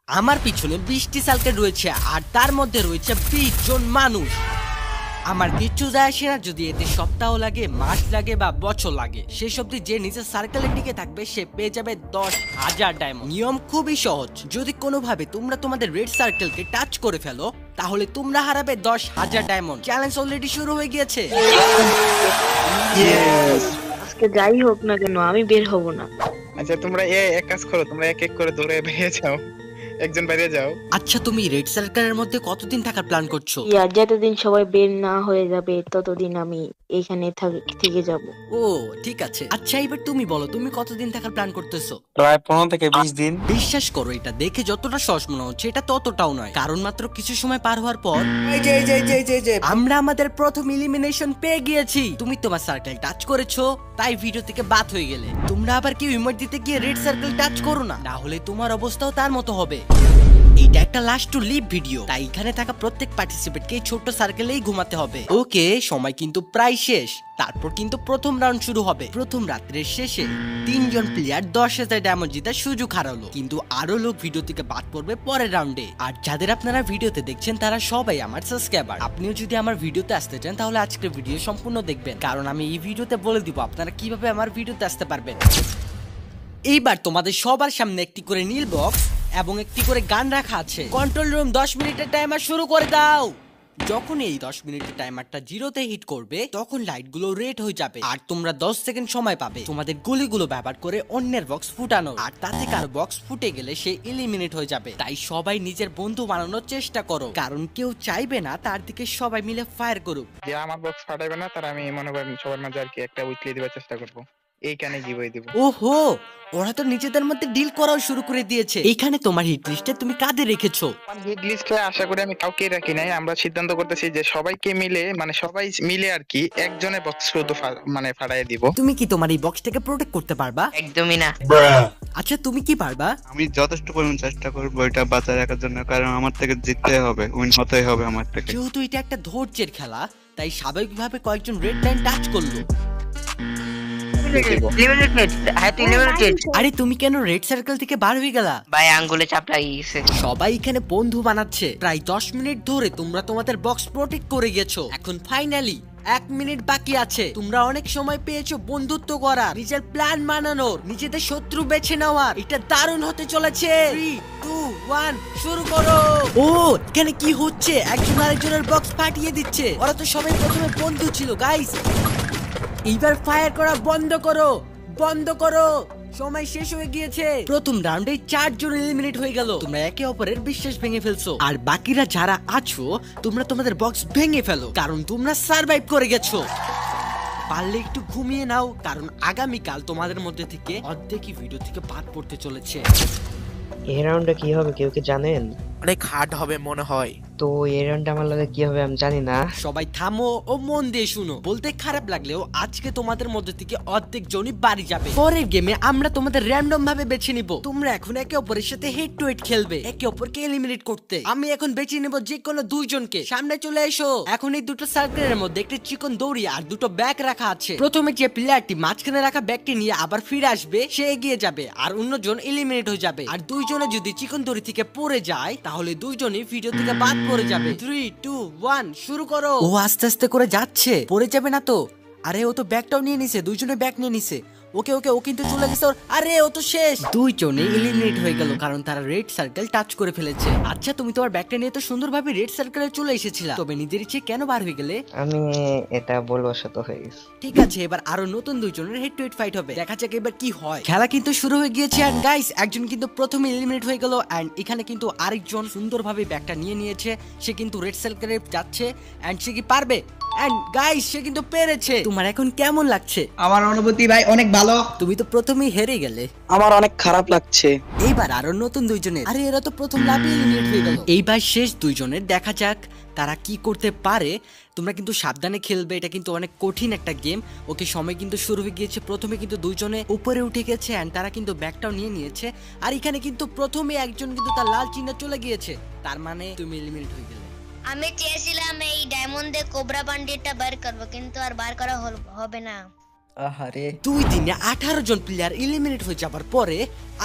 আমার পিছনে 20টি সার্কেল রয়েছে আর তার মধ্যে রয়েছে 20 জন মানুষ। আমার কিচ্ছু যায় আসে না যদি এতে সপ্তাহ লাগে, মাস লাগে বা বছর লাগে। শেষ অবধি যে নিচের সার্কেলের দিকে থাকবে সে পেয়ে যাবে 10,000 ডায়মন্ড। নিয়ম খুবই সহজ, যদি কোনোভাবে তোমরা তোমাদের রেড সার্কেলকে টাচ করে ফেলো তাহলে তোমরা হারাবে 10,000 ডায়মন্ড। চ্যালেঞ্জ অলরেডি শুরু হয়ে গিয়েছে। আজকে যাই হোক না কেন আমি বের হব না। আচ্ছা তোমরা এক কাজ করো, তোমরা এক এক করে দৌড়ে বেরিয়ে যাও, একজন বেরিয়ে যাও। আচ্ছা তুমি রেড সার্কেলের মধ্যে কতদিন থাকার প্ল্যান করছো? ইয়ার যতদিন সবাই বের না হয়ে যাবে ততদিন আমি এখানে থেকে যাব। ও ঠিক আছে। আচ্ছা এবার তুমি বলো, তুমি কতদিন থাকার প্ল্যান করতেছো? প্রায় 15 থেকে 20 দিন। বিশ্বাস করো এটা দেখে যতটা সহজ মনে হচ্ছে এটা ততটাও নয়, কারণ মাত্র কিছু সময় পার হওয়ার পর আমরা আমাদের প্রথম এলিমিনেশন পেয়ে গিয়েছি। তুমি তোমার সার্কেল টাচ করেছো তাই ভিডিও থেকে বাদ হয়ে গেলে। তোমরা আবার কেউ ইমোট দিতে গিয়ে রেড সার্কেল টাচ করো না, তাহলে তোমার অবস্থাও তার মতো হবে। এটা একটা লাস্ট টু লিভ ভিডিও, তাই এখানে থাকা প্রত্যেক পার্টিসিপেটকে ছোট সার্কেলেই ঘুমাতে হবে। ওকে, সময় কিন্তু প্রায় শেষ। তারপর কিন্তু প্রথম রাউন্ড শুরু হবে। প্রথম রাত্রের শেষে 3 জন প্লেয়ার 10,000 ডায়মন্ড জেতার সুযোগ হারালো, কিন্তু আরো লোক ভিডিও থেকে বাদ পড়বে পরের রাউন্ডে। আর যাদের আপনারা ভিডিওতে দেখছেন তারা সবাই আমার সাবস্ক্রাইবার। আপনিও যদি আমার ভিডিওতে আসতে চান তাহলে আজকের ভিডিও সম্পূর্ণ দেখবেন, কারণ আমি এই ভিডিওতে বলে দিব আপনারা কিভাবে আমার ভিডিওতে আসতে পারবেন। এইবার তোমাদের সবার সামনে একটি করে নীল বক্স এবং একটি করে গান রাখা আছে। কন্ট্রোল রুম 10 মিনিটের টাইমার শুরু করে দাও। যখন এই 10 মিনিটের টাইমারটা জিরোতে হিট করবে তখন লাইটগুলো রেড হয়ে যাবে আর তোমরা 10 সেকেন্ড সময় পাবে তোমাদের গুলিগুলো ব্যবহার করে অন্যের বক্স ফুটানো। আর তাতে কারো বক্স ফুটে গেলে সে এলিমিনেট হয়ে যাবে। তাই সবাই নিজের বন্ধু বানানোর চেষ্টা করো, কারণ কেউ চাইবে না তার দিকে সবাই মিলে ফায়ার করুক। যে আমার বক্স ফাটাইবে না তার আমি মনে করেন সবার মাঝে আর কি একটা উইকলি দেওয়ার চেষ্টা করবো, এইখানে গিভওয়ে দিব। ওহো, ওরা তো নিজেদের মধ্যে ডিল করাও শুরু করে দিয়েছে। এইখানে তোমার হিট লিস্টে তুমি কাদের রেখেছো? আমার হিট লিস্টে আশা করি আমি কাউকে রাখি নাই। আমরা সিদ্ধান্ত করতেছি যে সবাইকে মিলে, মানে সবাই মিলে আর কি একজনের বক্স শুধু মানে ফাটাই দিব। তুমি কি তোমার এই বক্সটাকে প্রোটেক্ট করতে পারবা? একদমই না। আচ্ছা তুমি কি পারবা? আমি যথেষ্ট পরিমাণ চেষ্টা করবো এটা বাঁচায় রাখার জন্য, কারণ আমার থেকে জিততে হবে, উইন হতেই হবে আমার থেকে। যেহেতু এটা একটা ধৈর্যের খেলা তাই স্বাভাবিকভাবে কয়েকজন রেড লাইন টাচ করলো। আরে তুমি কেন রেড সার্কেল থেকে বার হয়ে গেলা? ভাই আঙ্গুলে চাপ লাগিয়েছে। সবাই এখানে বন্ধু বানাচ্ছে। প্রায় 10 মিনিট ধরে তোমরা তোমাদের বক্স প্রোটেক্ট করে গেছো। এখন ফাইনালি 1 মিনিট বাকি আছে। তোমরা অনেক সময় পেয়েছো বন্ধুত্ব করার, নিজের প্ল্যান বানানোর, নিজেদের শত্রু বেছে নেওয়ার। এটা দারুণ হতে চলেছে। 3, 2, 1 শুরু করো। ও এখানে কি হচ্ছে? একজন আরেকজনের বক্স ফাটিয়ে দিচ্ছে। ওরা তো সবাই প্রথমে বন্ধু ছিল গাইস। এইবার ফায়ার করা বন্ধ করো, বন্ধ করো, সময় শেষ হয়ে গিয়েছে। প্রথম রাউন্ডে 4 জন এলিমিনেট হয়ে গেল। তোমরা একে অপরের বিশ্বাস ভেঙে ফেলছো, আর বাকিরা যারা আছো তোমরা তোমাদের বক্স ভেঙে ফেলো, কারণ তোমরা সার্ভাইভ করে গেছো। পারলে একটু ঘুমিয়ে নাও, কারণ আগামীকাল তোমাদের মধ্যে থেকে অর্ধেকই ভিডিও থেকে বাদ পড়তে চলেছে। এই রাউন্ডটা কি হবে কেউ কি জানেন? অনেক হার্ড হবে মনে হয়। তো এই রাউন্ডটা আমার লাগে কি হবে আমি জানি না। সবাই থামো ও মন দিয়ে শুনো। বলতে খারাপ লাগলেও আজকে তোমাদের মধ্যে থেকে অর্ধেক জনই বাড়ি যাবে। পরের গেমে আমরা তোমাদের র্যান্ডম ভাবে বেছে নিব। তোমরা এখন একে অপরের সাথে হেড টু হেড খেলবে, একে অপরকে এলিমিনেট করতে। আমি এখন বেছে নিব যে কোনো 2 জনকে। সামনে চলে এসো। এখন এই দুটো সার্কেলের মধ্যে একটি চিকন দড়ি আর দুটো ব্যাগ রাখা আছে। প্রথমে যে প্লেয়ারটি মাঝখানে রাখা ব্যাগটি নিয়ে আবার ফিরে আসবে সে এগিয়ে যাবে আর অন্যজন এলিমিনেট হয়ে যাবে। আর 2 জনে যদি চিকন দড়ি থেকে পড়ে যায় তাহলে 2 জনই ভিডিও থেকে বাদ পড়ে যাবে। 3, 2, 1 শুরু করো। ও আস্তে আস্তে করে যাচ্ছে, পড়ে যাবে না তো? আরে ও তো ব্যাগটাও নিয়ে নিছে, 2 জনে ব্যাগ নিয়ে নিছে। ওকে ওকে, ও কিন্তু চলে গেছে। আরে ও তো শেষ। 2 জনে এলিমিনেট হয়ে গেল কারণ তারা রেড সার্কেল টাচ করে ফেলেছে। আচ্ছা তুমি তোমার ব্যাগটা নিয়ে তো সুন্দরভাবে রেড সার্কেলে চলে এসেছিলা, তবে নিজের ইচ্ছে কেন বার হয়ে গেলে? আমি এটা বলবশত হয়ে গেছে। ঠিক আছে, এবার আরো নতুন 2 জনের হেড টু হেড ফাইট হবে। দেখা যাক এবার কি হয়। খেলা কিন্তু শুরু হয়ে গিয়েছে এন্ড গাইস একজন কিন্তু প্রথমে এলিমিনেট হয়ে গেল। এন্ড এখানে কিন্তু আরেকজন সুন্দরভাবে ব্যাগটা নিয়ে নিয়েছে। সে কিন্তু রেড সার্কেলে যাচ্ছে এন্ড সে কি পারবে? এন্ড গাইস সে কিন্তু পেরেছে। তোমার এখন কেমন লাগছে? আমার অনুভূতি ভাই অনেক ভালো। তুমি তো প্রথমেই হেরে গেলে। আমার অনেক খারাপ লাগছে। এইবার আরো নতুন 2 জনের। আরে এরা তো প্রথম লাভে এলিমিনেট হয়ে গেল। এইবার শেষ 2 জনের, দেখা যাক তারা কি করতে পারে। তোমরা কিন্তু সাবধানে খেলবে, এটা কিন্তু অনেক কঠিন একটা গেম। ওকে সময় কিন্তু শুরু হয়ে গিয়েছে। প্রথমে কিন্তু 2 জনে উপরে উঠে গেছে এন্ড তারা কিন্তু ব্যাগটাও নিয়ে নিয়েছে। আর এখানে কিন্তু প্রথমে একজন কিন্তু তার লাল চিহ্ন চলে গিয়েছে, তার মানে তুমি এলিমিনেট হয়ে গেলে। আমি চেয়েছিলাম এই ডায়মন্ড দিয়ে কোবরা বান্ডিটা বার করব, কিন্তু আর বার করা হবে না। আহারে 2 দিনে 18 জন প্লেয়ার এলিমিনেট হয়ে যাবার পরে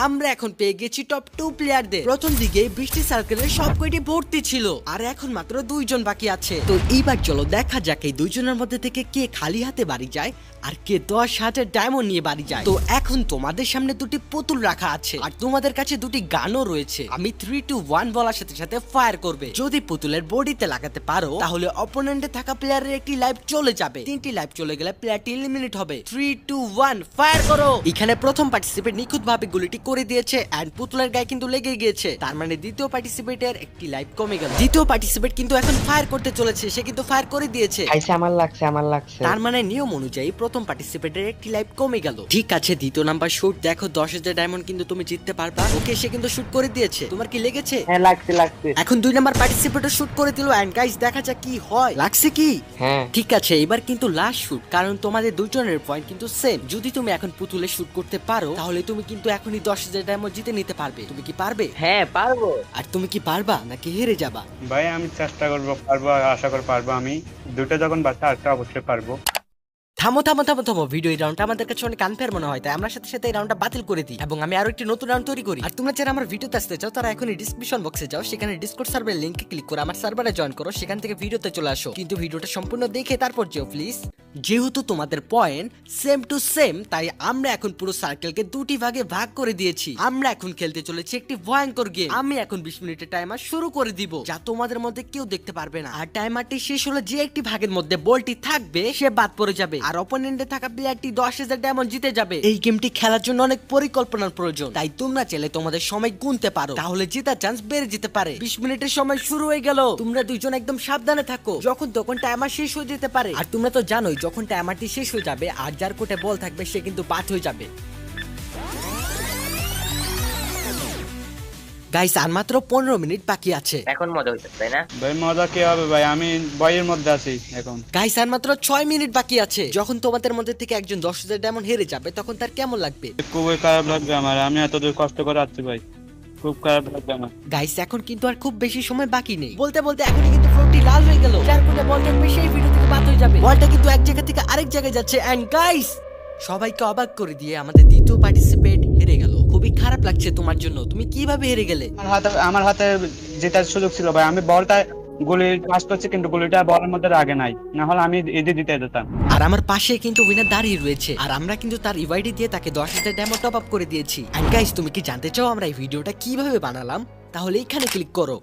আমরা এখন পেয়ে গেছি টপ 2 প্লেয়ারদের। প্রথম দিকে বৃষ্টি সার্কেলের সবকটি ভর্তি ছিল, আর এখন মাত্র 2 জন বাকি আছে। তো এইবার চলো দেখা যাক এই 2 জনের মধ্যে থেকে কে খালি হাতে বাড়ি যায় আর কে 10,000 ডায়মন্ড নিয়ে বাড়ি যায়। তো এখন তোমাদের সামনে দুটি পুতুল রাখা আছে আর তোমাদের কাছে দুটি গানও রয়েছে। আমি 3, 2, 1 বলার সাথে সাথে ফায়ার করবে। যদি পুতুলের বডিতে লাগাতে পারো তাহলে অপোনেন্টে থাকা প্লেয়ারের একটি লাইফ চলে যাবে। 3টি লাইফ চলে গেলে প্লেয়ারটি এলিমিনেট হবে। 3, 2, 1 ফায়ার করো। এখানে প্রথম পার্টিসিপেট নিখুঁতভাবে গুলিটি করে দিয়েছে এন্ড পুতুলের গায়ে কিন্তু লেগে গিয়েছে, তার মানে দ্বিতীয় পার্টিসিপেটের একটি লাইফ কমে গেল। দ্বিতীয় পার্টিসিপেট কিন্তু এখন ফায়ার করতে চলেছে, সে কিন্তু ফায়ার করে দিয়েছে। খাইছে, আমার লাগছে। তার মানে নিয়ম অনুযায়ী প্রথম পার্টিসিপেটের একটি লাইফ কমে গেল। ঠিক আছে, দ্বিতীয় নাম্বার শুট দেখো 10,000 ডায়মন্ড কিন্তু তুমি জিততে পারবা। ওকে, সে কিন্তু শুট করে দিয়েছে। তোমার কি লেগেছে? হ্যাঁ লাগছে। এখন 2 নাম্বার পার্টিসিপেটও শুট করে দিল এন্ড গাইস দেখা যাক কি হয়। লাগছে কি? হ্যাঁ ঠিক আছে, এবার কিন্তু লাস্ট শুট, কারণ তোমাদের দুজনের পয়েন্ট কিন্তু সেম। যদি তুমি এখন পুতুলে শুট করতে পারো তাহলে তুমি কিন্তু এখনই 10,000 ডায়মন্ড জিতে নিতে পারবে। তুমি কি পারবে? হ্যাঁ পারবো। আর তুমি কি পারবা নাকি হেরে যাবা? ভাই আমি চেষ্টা করবো, পারবো, আশা করি পারবো। আমি দুটো যখন বাচ্চা একটা অবশ্যই পারবো। থামো ভিডিও এই রাউন্ডটা আমাদের কাছে অনেক আনফেয়ার মনে হয়, তাই আমরা সাথে সাথে এই রাউন্ডটা বাতিল করে দিই এবং আমি আরো একটি নতুন রাউন্ড তৈরি করি। আর তোমরা যারা আমার ভিডিওতে আসতে চাও তারা এখনই ডিসক্রিপশন বক্সে যাও, সেখানে ডিসকর্ড সার্ভারের লিংকে ক্লিক করে আমার সার্ভারে জয়েন করো, সেখান থেকে ভিডিওতে চলে আসো। কিন্তু ভিডিওটা সম্পূর্ণ দেখে তারপর যেও প্লিজ। যেহেতু তোমাদের পয়েন্ট সেম টু সেম, তাই আমরা এখন পুরো সার্কেলকে 2টি ভাগে ভাগ করে দিয়েছি। আমরা এখন খেলতে চলেছি একটি ভয়ঙ্কর গেম। আমি এখন 20 মিনিটের টাইমার শুরু করে দিব, যা তোমাদের মধ্যে কেউ দেখতে পারবে না। আর টাইমারটি শেষ হলে যে একটি ভাগের মধ্যে বলটি থাকবে সে বাদ পড়ে যাবে, আর অপোনেন্টে থাকা প্লেয়ারটি 10,000 ডায়মন্ড জিতে যাবে। এই গেমটি খেলার জন্য অনেক পরিকল্পনার প্রয়োজন, তাই তোমরা চাইলে তোমাদের সময় গুনতে পারো, তাহলে জেতার চান্স বেড়ে যেতে পারে। 20 মিনিটের সময় শুরু হয়ে গেল। তোমরা দুইজন একদম সাবধানে থাকো, যখন তখন টাইমার শেষ হয়ে যেতে পারে। আর তোমরা তো জানোই যখন টাইমারটি শেষ হয়ে যাবে আর যার কোটে বল থাকবে সে কিন্তু বাদ হয়ে যাবে। গাইস আর মাত্র 15 মিনিট বাকি আছে। এখন মজা হইছে তাই না? ভাই মজা কি হবে ভাই, আমি বইয়ের মধ্যে আছি এখন। গাইস আর মাত্র 6 মিনিট বাকি আছে। যখন তোমাদের মধ্যে থেকে একজন 10,000 ডায়মন্ড হেরে যাবে তখন তার কেমন লাগবে? খুবই খারাপ লাগবে আমার, আমি এতদূর কষ্ট করে আসছি ভাই, খুব খারাপ লাগবে আমার। গাইস এখন কিন্তু আর খুব বেশি সময় বাকি নেই, বলতে বলতে এখনই কিন্তু ফ্লোরটি লাল হয়ে গেল। যার কোটে বল থাকবে সেই ভিডিও থেকে বাদ হয়ে যাবে। বলটা কিন্তু এক জায়গা থেকে আরেক জায়গায় যাচ্ছে এন্ড গাইস সবাইকে অবাক করে দিয়ে আমাদের দ্বিতীয় পার্টিসিপেট হেরে গেল। খুবই খারাপ লাগছে তোমার জন্য, তুমি কিভাবে হেরে গেলে? আমার হাতে জেতার সুযোগ ছিল ভাই, আমি বলটা গুলি পাস করছি কিন্তু গুলিটা বলের মধ্যে আগে নাই, না হলে আমি এদিকে দিতে যেতাম। আর আমার পাশে কিন্তু উইনার দাঁড়িয়ে রয়েছে, আর আমরা কিন্তু তার ইউআইডি দিয়ে তাকে 10,000 ডায়মন্ড টপ আপ করে দিয়েছি। এন্ড গাইস তুমি কি জানতে চাও আমরা এই ভিডিওটা কিভাবে বানালাম? তাহলে এখানে ক্লিক করো।